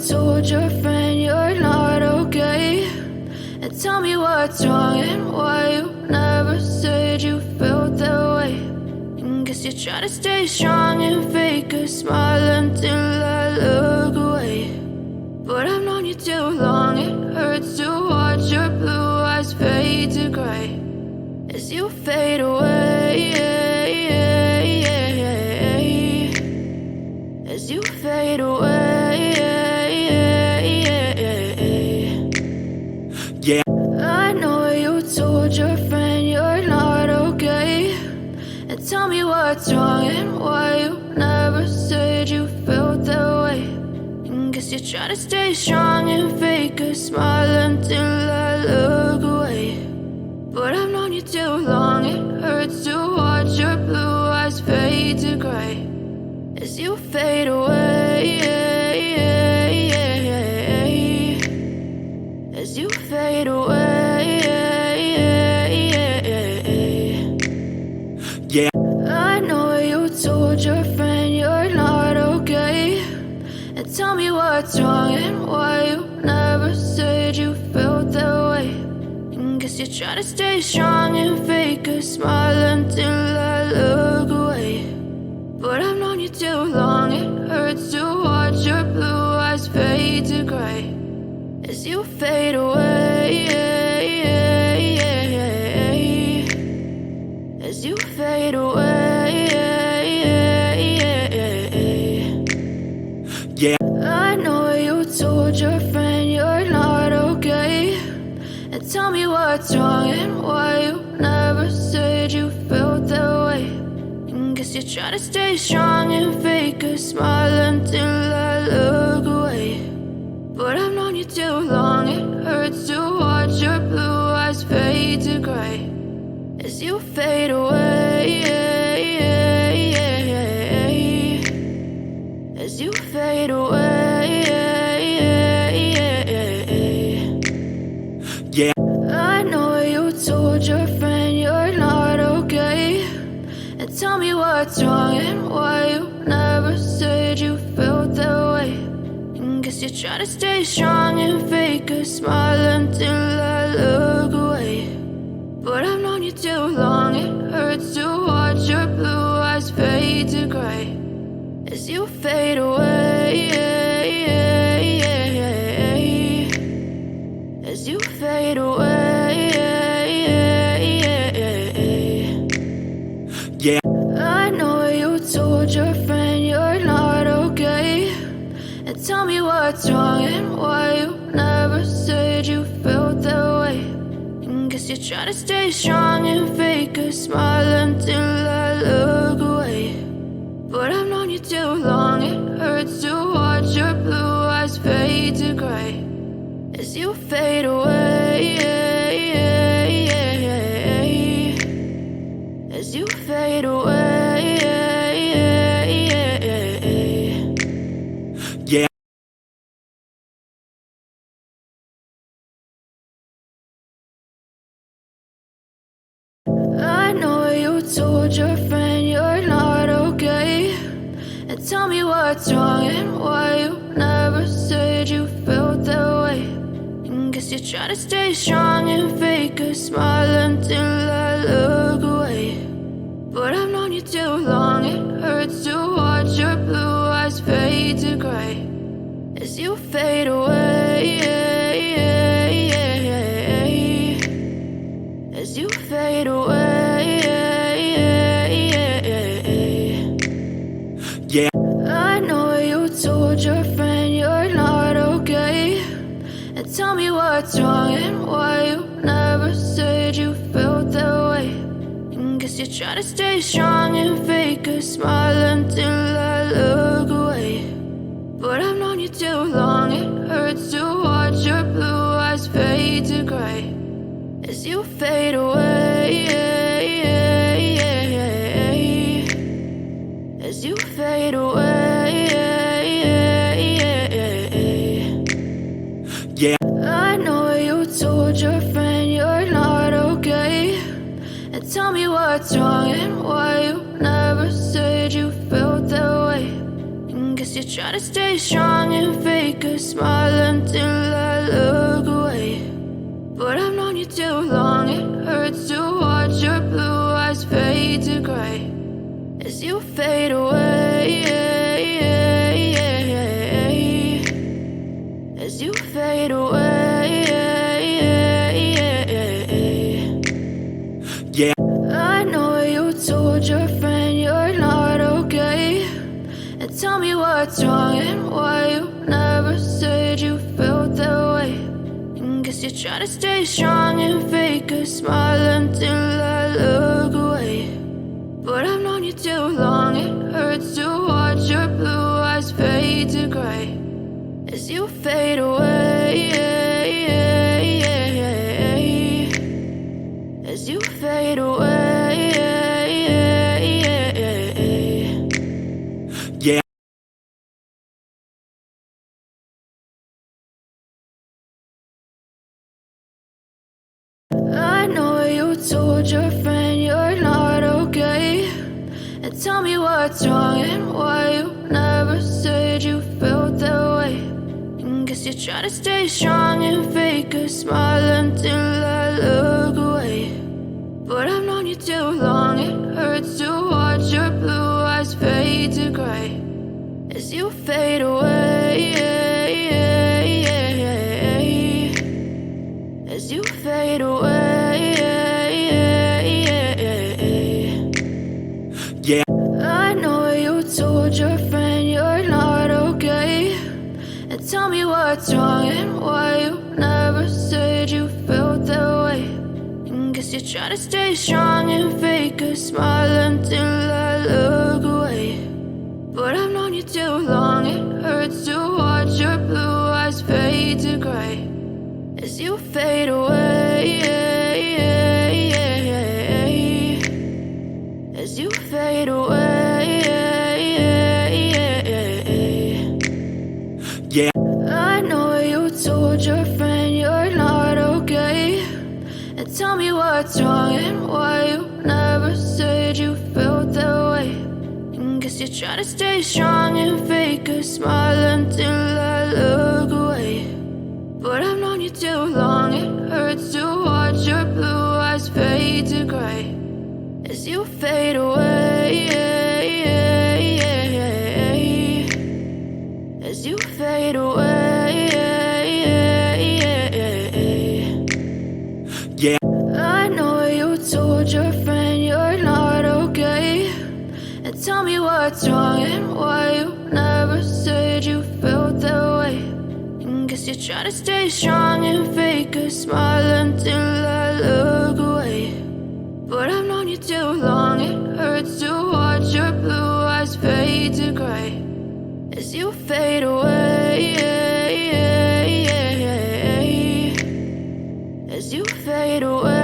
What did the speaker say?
told your friend you're not okay, and tell me what's wrong and why you never said you felt that way. And guess you're trying to stay strong and fake a smile until I look away. But I've known you too long, it hurts to watch your blue eyes fade to gray as you fade away, as you fade away. Yeah. I know you told your friend you're not okay, and tell me what's wrong and why you never said you felt that way. And guess you're trying to stay strong and fake a smile until I look away. But I've known you too long, it hurts to watch your blue eyes fade to gray as you fade away, as you fade away. Yeah. I know you told your friend you're not okay, and tell me what's wrong and why you never said you felt that way. And guess you're trying to stay strong and fake a smile until I look away. But I've known you too long, it hurts to watch your blue eyes fade to gray as you fade away, as you fade away. Yeah. I know you told your friend you're not okay, and tell me what's wrong and why you never said you felt that way. And guess you're trying to stay strong and fake a smile until I look away. But I've known you too long, it hurts to watch your blue eyes fade to gray as you fade away, as you fade away. Yeah. I know you told your friend you're not okay, and tell me what's wrong and why you never said you felt that way. And guess you're trying to stay strong and fake a smile until I look away. But I've known you too long, it hurts to watch your blue eyes fade to gray as you fade away, as you fade away. Yeah. I know you told your friend you're not okay, and tell me what's wrong and why you never said you felt that way. And guess you're trying to stay strong and fake a smile until I look away. But I've known you too long, it hurts to watch your blue eyes fade to gray as you fade away, as you fade away. Yeah. I know you told your friend you're not okay, and tell me what's wrong and why you never said you felt that way. And guess you're trying to stay strong and fake a smile until I look away. But I've known you too long, it hurts to watch your blue eyes fade to gray as you fade away, as you fade away. Yeah. I know you told your friend you're not okay, and tell me what's wrong and why you never said you felt that way. And guess you're trying to stay strong and fake a smile until I look away. But I've known you too long, it hurts to watch your blue eyes fade to gray as you fade away, as you fade away. Yeah. I know you told your friend you're not okay, and tell me what's wrong and why you never said you felt that way. And guess you're trying to stay strong and fake a smile until I look away. But I've known you too long, it hurts to watch your blue eyes fade to gray as you fade away, as you fade away. Yeah. I know you told your friend you're not okay, and tell me what's wrong and why you never said you felt that way. And guess you're trying to stay strong and fake a smile until I look away. But I've known you too long, it hurts to watch your blue eyes fade to gray as you fade away, as you fade away. Yeah. I know you told your friend you're not okay, and tell me what's wrong and why you never said you felt that way. And guess you're trying to stay strong and fake a smile until I look away. But I've known you too long, it hurts to watch your blue eyes fade to gray as you fade away, as you fade away. Yeah. I know you told your friend you're not okay, and tell me what's wrong and why you never said you felt that way. And guess you're trying to stay strong and fake a smile until I look away. But I've known you too long, it hurts to watch your blue eyes fade to gray as you fade away, as you fade away. Yeah. I know you told your friend you're not okay, and tell me what's wrong and why you never said you felt that way. And guess you're trying to stay strong and fake a smile until I look away. But I've known you too long, it hurts to watch your blue eyes fade to gray as you fade away, as you fade away. Yeah. I know you told your friend you're not okay, and tell me what's wrong and why you never said you felt that way. And guess you're trying to stay strong and fake a smile until I look away. But I've known you too long, it hurts to watch your blue eyes fade to gray as you fade away, as you fade away.